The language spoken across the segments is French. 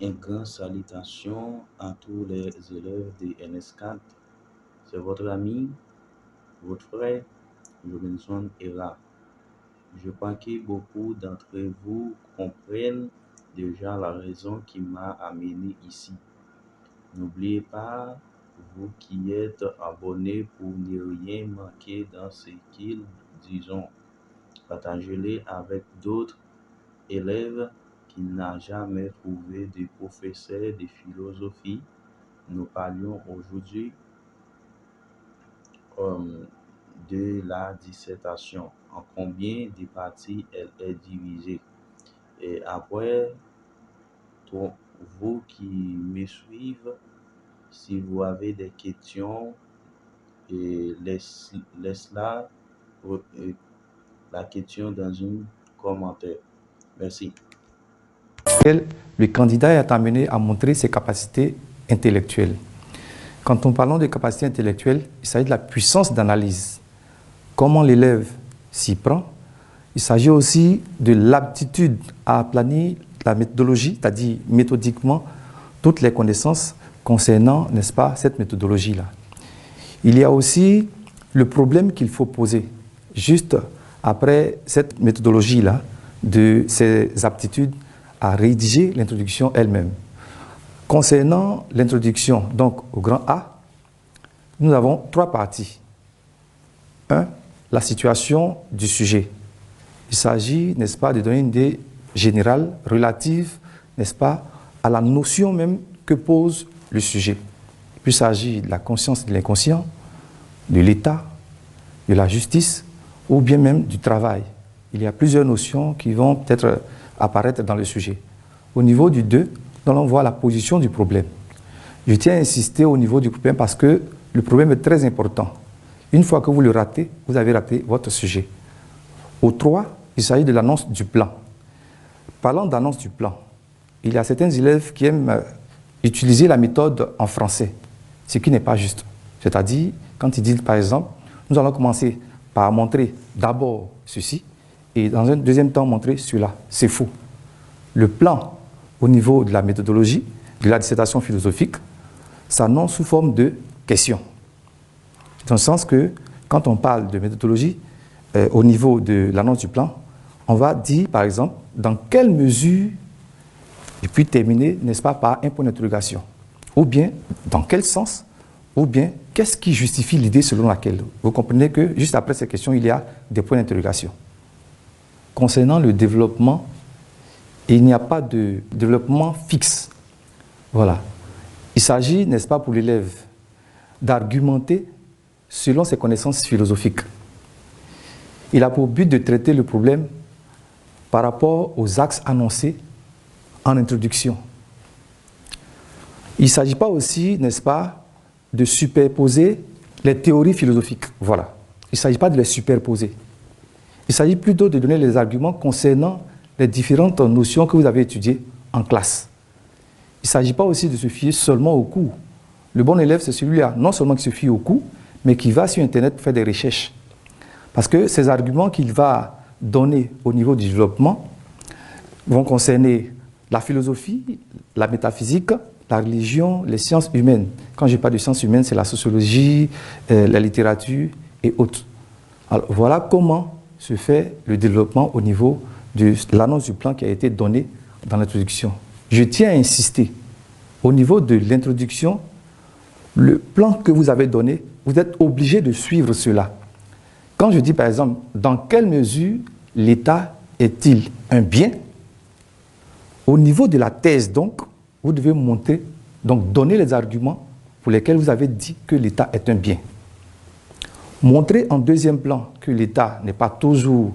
une grande salutation à tous les élèves de NS4. C'est votre ami, votre frère, Robinson Era. Je crois que beaucoup d'entre vous comprennent déjà la raison qui m'a amené ici. N'oubliez pas, vous qui êtes abonnés pour ne rien manquer dans ce qu'ils disent, partagez-les avec d'autres élèves qui n'ont jamais trouvé de professeur de philosophie. Nous parlions aujourd'hui de la dissertation, en combien de parties elle est divisée. Et après, vous qui me suivez, si vous avez des questions, laisse la question dans un commentaire. Merci. Le candidat est amené à montrer ses capacités intellectuelles. Quand on parle de capacités intellectuelles, il s'agit de la puissance d'analyse. Comment l'élève s'y prend. Il s'agit aussi de l'aptitude à aplanir la méthodologie, c'est-à-dire méthodiquement toutes les connaissances concernant, n'est-ce pas, cette méthodologie-là. Il y a aussi le problème qu'il faut poser juste après cette méthodologie-là de ces aptitudes à rédiger l'introduction elle-même. Concernant l'introduction, donc au grand A, nous avons trois parties. 1. La situation du sujet. Il s'agit, n'est-ce pas, de donner une idée générale, relative, n'est-ce pas, à la notion même que pose le sujet. Il s'agit de la conscience et de l'inconscient, de l'État, de la justice, ou bien même du travail. Il y a plusieurs notions qui vont peut-être apparaître dans le sujet. Au niveau du 2, nous allons voir la position du problème. Je tiens à insister au niveau du problème parce que le problème est très important. Une fois que vous le ratez, vous avez raté votre sujet. Au 3, il s'agit de l'annonce du plan. Parlant d'annonce du plan, il y a certains élèves qui aiment utiliser la méthode en français, ce qui n'est pas juste. C'est-à-dire, quand ils disent par exemple, nous allons commencer par montrer d'abord ceci et dans un deuxième temps montrer cela. C'est faux. Le plan au niveau de la méthodologie, de la dissertation philosophique, s'annonce sous forme de questions. Dans le sens que quand on parle de méthodologie, au niveau de l'annonce du plan, on va dire par exemple dans quelle mesure, et puis terminer, n'est-ce pas, par un point d'interrogation. Ou bien dans quel sens, ou bien qu'est-ce qui justifie l'idée selon laquelle. Vous comprenez que juste après ces questions, il y a des points d'interrogation. Concernant le développement, il n'y a pas de développement fixe. Voilà. Il s'agit, n'est-ce pas, pour l'élève, d'argumenter selon ses connaissances philosophiques. Il a pour but de traiter le problème par rapport aux axes annoncés en introduction. Il ne s'agit pas aussi, n'est-ce pas, de superposer les théories philosophiques. Voilà. Il ne s'agit pas de les superposer. Il s'agit plutôt de donner les arguments concernant les différentes notions que vous avez étudiées en classe. Il ne s'agit pas aussi de se fier seulement au cours. Le bon élève, c'est celui-là, non seulement qui se fie au cours, mais qui va sur Internet pour faire des recherches. Parce que ces arguments qu'il va donner au niveau du développement vont concerner la philosophie, la métaphysique, la religion, les sciences humaines. Quand je parle de sciences humaines, c'est la sociologie, la littérature et autres. Alors, voilà comment se fait le développement au niveau de l'annonce du plan qui a été donné dans l'introduction. Je tiens à insister, au niveau de l'introduction, le plan que vous avez donné, vous êtes obligé de suivre cela. Quand je dis par exemple, dans quelle mesure l'État est-il un bien? Au niveau de la thèse, donc, vous devez montrer, donc donner les arguments pour lesquels vous avez dit que l'État est un bien. Montrer en deuxième plan que l'État n'est pas toujours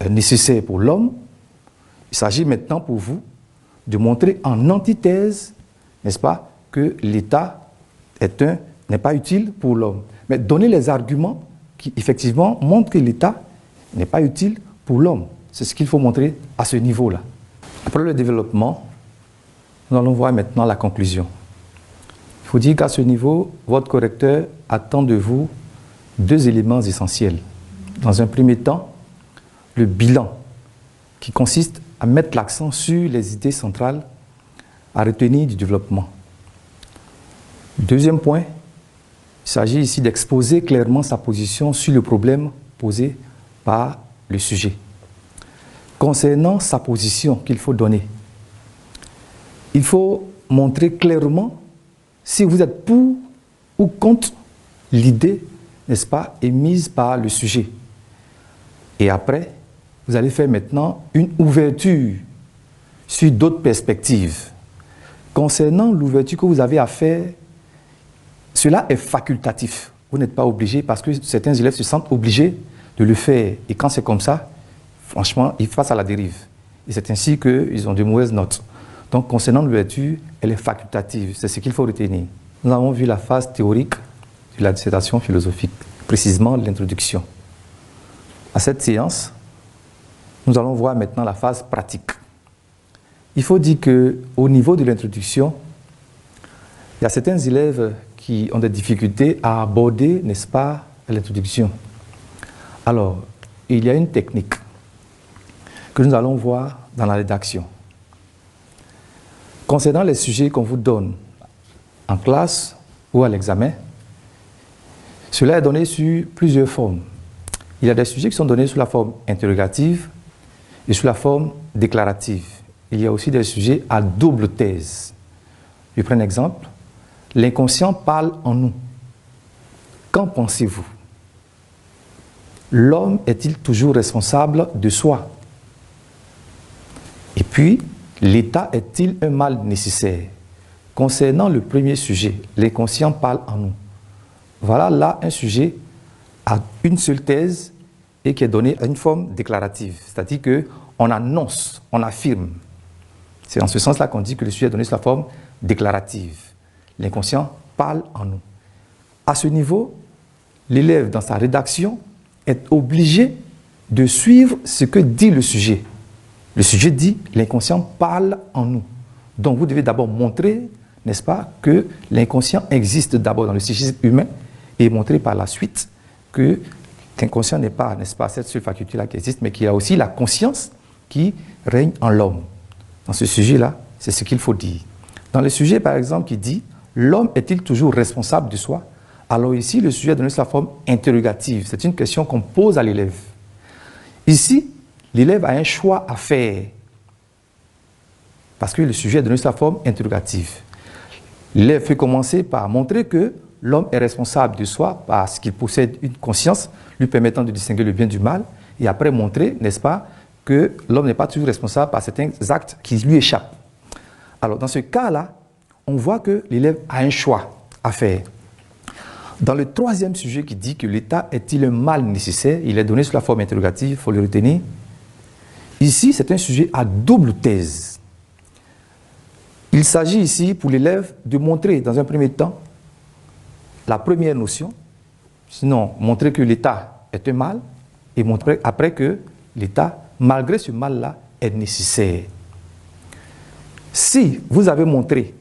nécessaire pour l'homme. Il s'agit maintenant pour vous de montrer en antithèse, n'est-ce pas, que l'État n'est pas utile pour l'homme. Mais donner les arguments qui, effectivement, montrent que l'État n'est pas utile pour l'homme. C'est ce qu'il faut montrer à ce niveau-là. Après le développement, nous allons voir maintenant la conclusion. Il faut dire qu'à ce niveau, votre correcteur attend de vous deux éléments essentiels. Dans un premier temps, le bilan, qui consiste à mettre l'accent sur les idées centrales à retenir du développement. Deuxième point, il s'agit ici d'exposer clairement sa position sur le problème posé par le sujet. Concernant sa position qu'il faut donner, il faut montrer clairement si vous êtes pour ou contre l'idée, n'est-ce pas, émise par le sujet. Et après, vous allez faire maintenant une ouverture sur d'autres perspectives. Concernant l'ouverture que vous avez à faire, cela est facultatif. Vous n'êtes pas obligé parce que certains élèves se sentent obligés de le faire. Et quand c'est comme ça, franchement, ils passent à la dérive. Et c'est ainsi qu'ils ont de mauvaises notes. Donc, concernant l'ouverture, elle est facultative. C'est ce qu'il faut retenir. Nous avons vu la phase théorique de la dissertation philosophique, précisément l'introduction. À cette séance, nous allons voir maintenant la phase pratique. Il faut dire qu'au niveau de l'introduction, il y a certains élèves qui ont des difficultés à aborder, n'est-ce pas, l'introduction. Alors, il y a une technique que nous allons voir dans la rédaction. Concernant les sujets qu'on vous donne en classe ou à l'examen, cela est donné sur plusieurs formes. Il y a des sujets qui sont donnés sous la forme interrogative et sous la forme déclarative. Il y a aussi des sujets à double thèse. Je prends un exemple. L'inconscient parle en nous. Qu'en pensez-vous? L'homme est-il toujours responsable de soi? Et puis, l'État est-il un mal nécessaire? Concernant le premier sujet, l'inconscient parle en nous. Voilà là un sujet à une seule thèse et qui est donné à une forme déclarative. C'est-à-dire qu'on annonce, on affirme. C'est en ce sens-là qu'on dit que le sujet est donné sous la forme déclarative. L'inconscient parle en nous. À ce niveau, l'élève, dans sa rédaction, est obligé de suivre ce que dit le sujet. Le sujet dit « l'inconscient parle en nous ». Donc vous devez d'abord montrer, n'est-ce pas, que l'inconscient existe d'abord dans le psychisme humain et montrer par la suite que l'inconscient n'est pas, n'est-ce pas, cette seule faculté-là qui existe, mais qu'il y a aussi la conscience qui règne en l'homme. Dans ce sujet-là, c'est ce qu'il faut dire. Dans le sujet, par exemple, qui dit « l'homme est-il toujours responsable de soi ?» Alors ici, le sujet est donné sous la forme interrogative. C'est une question qu'on pose à l'élève. Ici, l'élève a un choix à faire parce que le sujet est donné sous la forme interrogative. L'élève fait commencer par montrer que l'homme est responsable de soi parce qu'il possède une conscience lui permettant de distinguer le bien du mal et après montrer, n'est-ce pas, que l'homme n'est pas toujours responsable par certains actes qui lui échappent. Alors, dans ce cas-là, on voit que l'élève a un choix à faire. Dans le troisième sujet qui dit que l'État est-il un mal nécessaire, il est donné sous la forme interrogative, il faut le retenir. Ici, c'est un sujet à double thèse. Il s'agit ici pour l'élève de montrer, dans un premier temps, la première notion, sinon montrer que l'État est un mal, et montrer après que l'État, malgré ce mal-là, est nécessaire. Si vous avez montré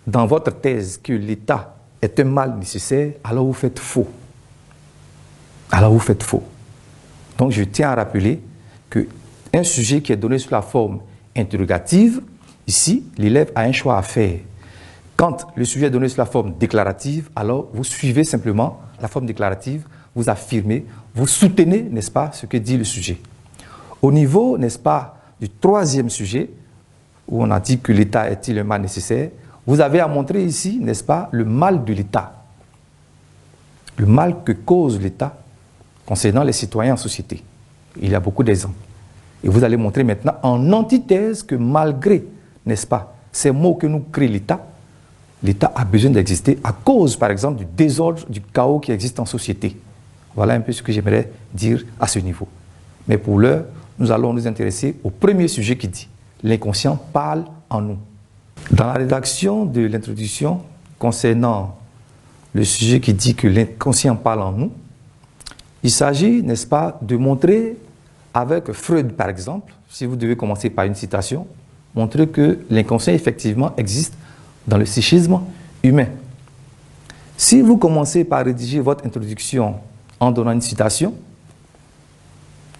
dans votre thèse que l'État est un mal nécessaire, alors vous faites faux. Alors vous faites faux. Donc je tiens à rappeler qu'un sujet qui est donné sous la forme interrogative, ici, l'élève a un choix à faire. Quand le sujet est donné sous la forme déclarative, alors vous suivez simplement la forme déclarative, vous affirmez, vous soutenez, n'est-ce pas, ce que dit le sujet. Au niveau, n'est-ce pas, du troisième sujet, où on a dit que l'État est-il un mal nécessaire, vous avez à montrer ici, n'est-ce pas, le mal de l'État. Le mal que cause l'État concernant les citoyens en société. Il y a beaucoup d'exemples. Et vous allez montrer maintenant en antithèse que malgré, n'est-ce pas, ces mots que nous crée l'État, l'État a besoin d'exister à cause, par exemple, du désordre, du chaos qui existe en société. Voilà un peu ce que j'aimerais dire à ce niveau. Mais pour l'heure, nous allons nous intéresser au premier sujet qui dit « l'inconscient parle en nous ». Dans la rédaction de l'introduction concernant le sujet qui dit que l'inconscient parle en nous, il s'agit, n'est-ce pas, de montrer avec Freud, par exemple, si vous devez commencer par une citation, montrer que l'inconscient, effectivement, existe dans le psychisme humain. Si vous commencez par rédiger votre introduction en donnant une citation,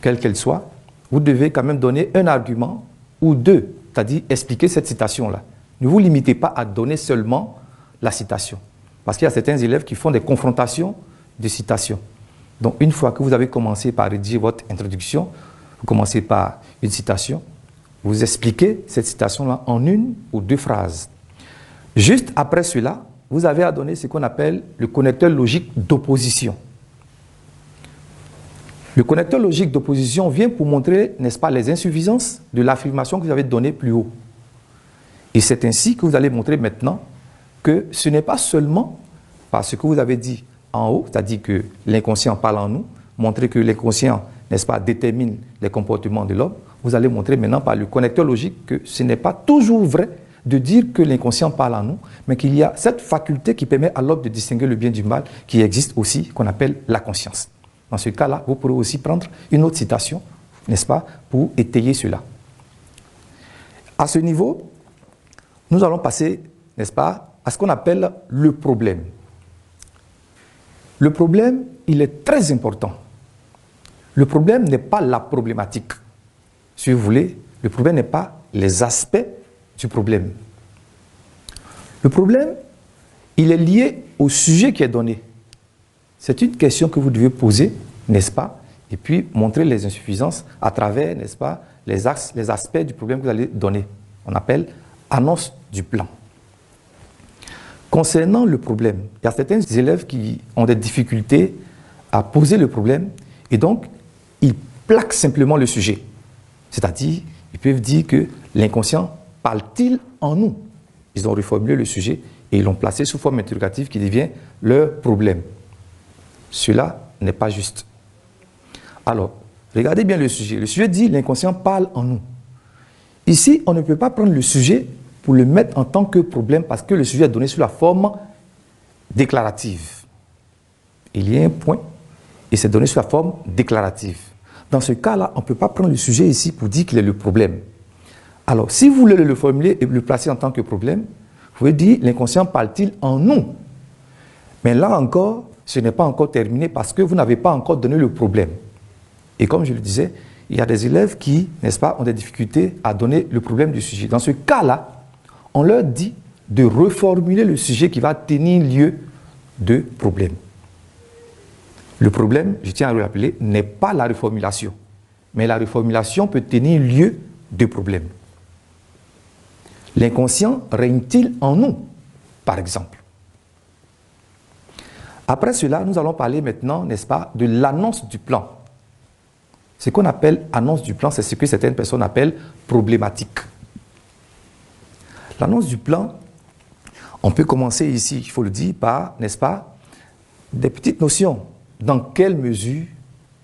quelle qu'elle soit, vous devez quand même donner un argument ou deux, c'est-à-dire expliquer cette citation-là. Ne vous limitez pas à donner seulement la citation. Parce qu'il y a certains élèves qui font des confrontations de citations. Donc, une fois que vous avez commencé par rédiger votre introduction, vous commencez par une citation, vous expliquez cette citation-là en une ou deux phrases. Juste après cela, vous avez à donner ce qu'on appelle le connecteur logique d'opposition. Le connecteur logique d'opposition vient pour montrer, n'est-ce pas, les insuffisances de l'affirmation que vous avez donnée plus haut. Et c'est ainsi que vous allez montrer maintenant que ce n'est pas seulement parce que vous avez dit en haut, c'est-à-dire que l'inconscient parle en nous, montrer que l'inconscient, n'est-ce pas, détermine les comportements de l'homme. Vous allez montrer maintenant par le connecteur logique que ce n'est pas toujours vrai de dire que l'inconscient parle en nous, mais qu'il y a cette faculté qui permet à l'homme de distinguer le bien du mal qui existe aussi, qu'on appelle la conscience. Dans ce cas-là, vous pourrez aussi prendre une autre citation, n'est-ce pas, pour étayer cela. À ce niveau, nous allons passer, n'est-ce pas, à ce qu'on appelle le problème. Le problème, il est très important. Le problème n'est pas la problématique. Si vous voulez, le problème n'est pas les aspects du problème. Le problème, il est lié au sujet qui est donné. C'est une question que vous devez poser, n'est-ce pas, et puis montrer les insuffisances à travers, n'est-ce pas, les aspects du problème que vous allez donner. On appelle annonce du plan. Concernant le problème, il y a certains élèves qui ont des difficultés à poser le problème et donc ils plaquent simplement le sujet. C'est-à-dire, ils peuvent dire que l'inconscient parle-t-il en nous? Ils ont reformulé le sujet et ils l'ont placé sous forme interrogative qui devient leur problème. Cela n'est pas juste. Alors, regardez bien le sujet. Le sujet dit l'inconscient parle en nous. Ici, on ne peut pas prendre le sujet pour le mettre en tant que problème parce que le sujet est donné sous la forme déclarative. Il y a un point et c'est donné sous la forme déclarative. Dans ce cas-là, on ne peut pas prendre le sujet ici pour dire qu'il est le problème. Alors, si vous voulez le formuler et le placer en tant que problème, vous pouvez dire l'inconscient parle-t-il en nous? Mais là encore, ce n'est pas encore terminé parce que vous n'avez pas encore donné le problème. Et comme je le disais, il y a des élèves qui, n'est-ce pas, ont des difficultés à donner le problème du sujet. Dans ce cas-là, on leur dit de reformuler le sujet qui va tenir lieu de problème. Le problème, je tiens à le rappeler, n'est pas la reformulation. Mais la reformulation peut tenir lieu de problème. L'inconscient règne-t-il en nous, par exemple? Après cela, nous allons parler maintenant, n'est-ce pas, de l'annonce du plan. Ce qu'on appelle annonce du plan, c'est ce que certaines personnes appellent problématique. L'annonce du plan, on peut commencer ici, il faut le dire, par, n'est-ce pas, des petites notions. Dans quelle mesure,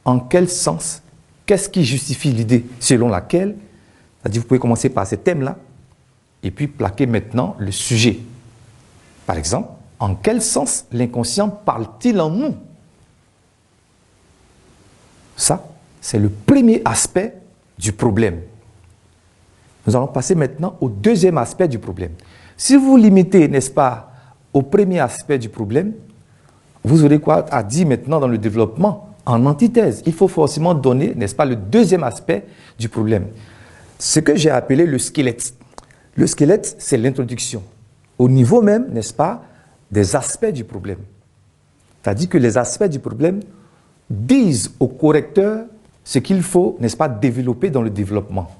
en quel sens, qu'est-ce qui justifie l'idée selon laquelle, c'est-à-dire vous pouvez commencer par ces thèmes-là, et puis plaquer maintenant le sujet. Par exemple, en quel sens l'inconscient parle-t-il en nous? Ça, c'est le premier aspect du problème. Nous allons passer maintenant au deuxième aspect du problème. Si vous vous limitez, n'est-ce pas, au premier aspect du problème, vous aurez quoi à dire maintenant dans le développement? En antithèse, il faut forcément donner, n'est-ce pas, le deuxième aspect du problème. Ce que j'ai appelé le squelette. Le squelette, c'est l'introduction. Au niveau même, n'est-ce pas, des aspects du problème. C'est-à-dire que les aspects du problème disent au correcteur ce qu'il faut, n'est-ce pas, développer dans le développement.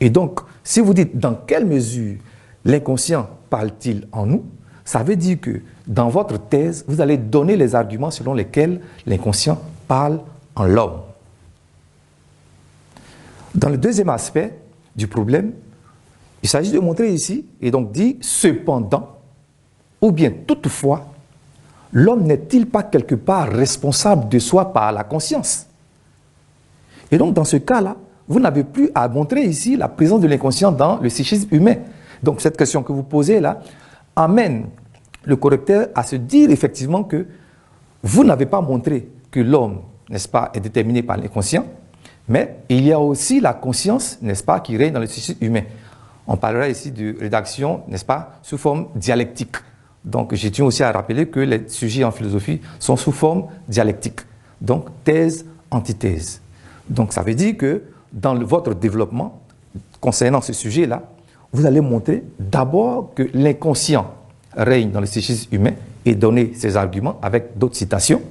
Et donc, si vous dites dans quelle mesure l'inconscient parle-t-il en nous, ça veut dire que dans votre thèse, vous allez donner les arguments selon lesquels l'inconscient parle en l'homme. Dans le deuxième aspect du problème, il s'agit de montrer ici, et donc dit cependant, ou bien toutefois, l'homme n'est-il pas quelque part responsable de soi par la conscience? Et donc dans ce cas-là, vous n'avez plus à montrer ici la présence de l'inconscient dans le psychisme humain. Donc cette question que vous posez là amène le correcteur à se dire effectivement que vous n'avez pas montré que l'homme, n'est-ce pas, est déterminé par l'inconscient, mais il y a aussi la conscience, n'est-ce pas, qui règne dans le psychisme humain. On parlera ici de rédaction, n'est-ce pas, sous forme dialectique. Donc je tiens aussi à rappeler que les sujets en philosophie sont sous forme dialectique. Donc thèse, antithèse. Donc ça veut dire que dans votre développement, concernant ce sujet-là, vous allez montrer d'abord que l'inconscient règne dans le psychisme humain et donner ses arguments avec d'autres citations.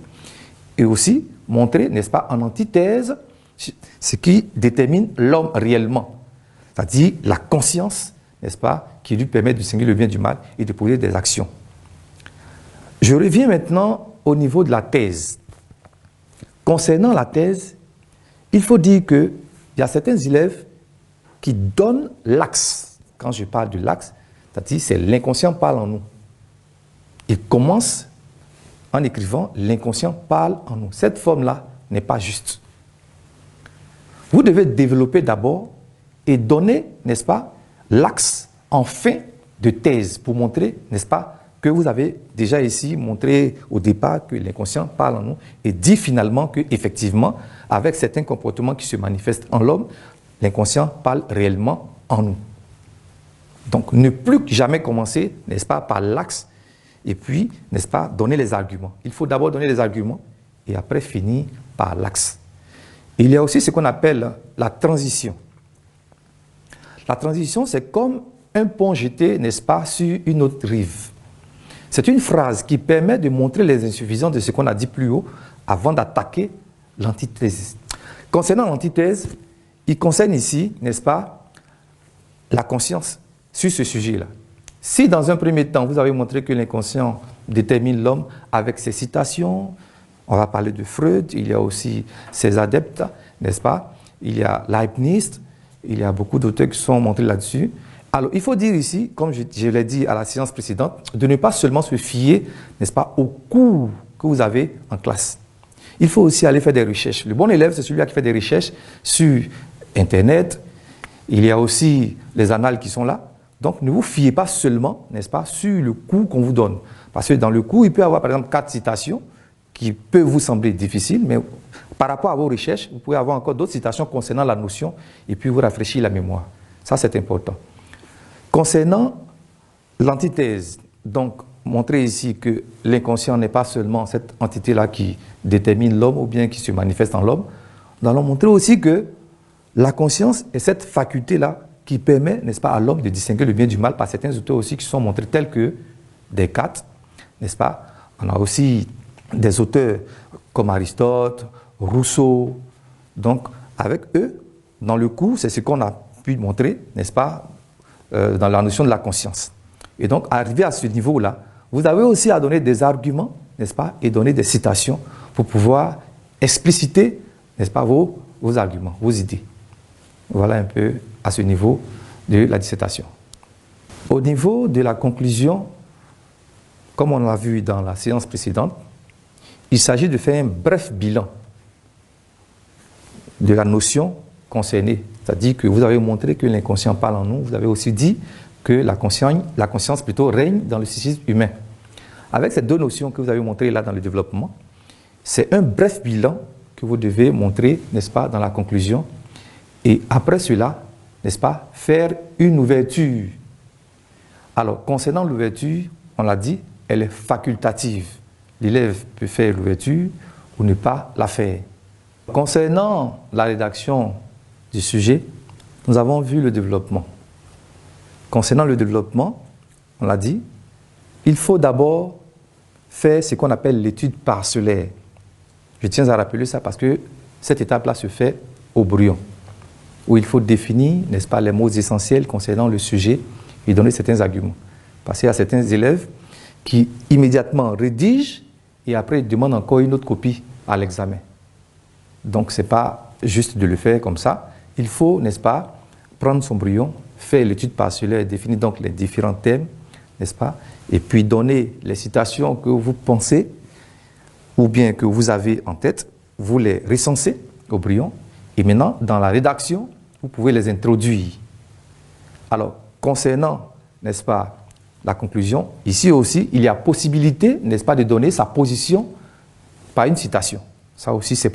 Et aussi montrer, n'est-ce pas, en antithèse, ce qui détermine l'homme réellement. C'est-à-dire la conscience, n'est-ce pas, qui lui permet de distinguer le bien du mal et de poser des actions. Je reviens maintenant au niveau de la thèse. Concernant la thèse, il faut dire qu'il y a certains élèves qui donnent l'axe. Quand je parle de l'axe, c'est-à-dire c'est l'inconscient parle en nous. Ils commencent en écrivant « l'inconscient parle en nous ». Cette forme-là n'est pas juste. Vous devez développer d'abord et donner, n'est-ce pas, l'axe en fin de thèse pour montrer, n'est-ce pas, que vous avez déjà ici montré au départ que l'inconscient parle en nous et dit finalement qu'effectivement, avec certains comportements qui se manifestent en l'homme, l'inconscient parle réellement en nous. Donc, ne plus jamais commencer, n'est-ce pas, par l'axe et puis, n'est-ce pas, donner les arguments. Il faut d'abord donner les arguments et après finir par l'axe. Il y a aussi ce qu'on appelle la transition. La transition, c'est comme un pont jeté, n'est-ce pas, sur une autre rive. C'est une phrase qui permet de montrer les insuffisances de ce qu'on a dit plus haut avant d'attaquer l'antithèse. Concernant l'antithèse, il concerne ici, n'est-ce pas, la conscience sur ce sujet-là. Si dans un premier temps, vous avez montré que l'inconscient détermine l'homme avec ses citations, on va parler de Freud, il y a aussi ses adeptes, n'est-ce pas? Il y a Leibniz, il y a beaucoup d'auteurs qui sont montrés là-dessus. Alors, il faut dire ici, comme je l'ai dit à la séance précédente, de ne pas seulement se fier, n'est-ce pas, aux cours que vous avez en classe. Il faut aussi aller faire des recherches. Le bon élève, c'est celui qui fait des recherches sur Internet. Il y a aussi les annales qui sont là. Donc, ne vous fiez pas seulement, n'est-ce pas, sur le cours qu'on vous donne. Parce que dans le cours, il peut y avoir, par exemple, 4 citations qui peuvent vous sembler difficiles, mais par rapport à vos recherches, vous pouvez avoir encore d'autres citations concernant la notion et puis vous rafraîchir la mémoire. Ça, c'est important. Concernant l'antithèse, donc montrer ici que l'inconscient n'est pas seulement cette entité-là qui détermine l'homme ou bien qui se manifeste en l'homme, nous allons montrer aussi que la conscience est cette faculté-là qui permet, n'est-ce pas, à l'homme de distinguer le bien du mal par certains auteurs aussi qui sont montrés tels que Descartes, n'est-ce pas? On a aussi des auteurs comme Aristote, Rousseau. Donc, avec eux, dans le cours, c'est ce qu'on a pu montrer, n'est-ce pas, dans la notion de la conscience. Et donc, arrivé à ce niveau-là, vous avez aussi à donner des arguments, n'est-ce pas, et donner des citations pour pouvoir expliciter, n'est-ce pas, vos arguments, vos idées. Voilà un peu à ce niveau de la dissertation. Au niveau de la conclusion, comme on l'a vu dans la séance précédente, il s'agit de faire un bref bilan de la notion concernée. C'est-à-dire que vous avez montré que l'inconscient parle en nous, vous avez aussi dit que la conscience plutôt règne dans le psychisme humain. Avec ces deux notions que vous avez montrées là dans le développement, c'est un bref bilan que vous devez montrer, n'est-ce pas, dans la conclusion. Et après cela, n'est-ce pas, faire une ouverture. Alors, concernant l'ouverture, on l'a dit, elle est facultative. L'élève peut faire l'ouverture ou ne pas la faire. Concernant la rédaction du sujet, nous avons vu le développement. Concernant le développement, on l'a dit, il faut d'abord faire ce qu'on appelle l'étude parcellaire. Je tiens à rappeler ça parce que cette étape-là se fait au brouillon, où il faut définir, n'est-ce pas, les mots essentiels concernant le sujet et donner certains arguments. Parce qu'il y a certains élèves qui immédiatement rédigent et après ils demandent encore une autre copie à l'examen. Donc ce n'est pas juste de le faire comme ça. Il faut, n'est-ce pas, prendre son brouillon, faire l'étude parcellaire, définir donc les différents thèmes, n'est-ce pas, et puis donner les citations que vous pensez ou bien que vous avez en tête, vous les recensez au brouillon, et maintenant, dans la rédaction, vous pouvez les introduire. Alors, concernant, n'est-ce pas, la conclusion, ici aussi, il y a possibilité, n'est-ce pas, de donner sa position par une citation. Ça aussi, c'est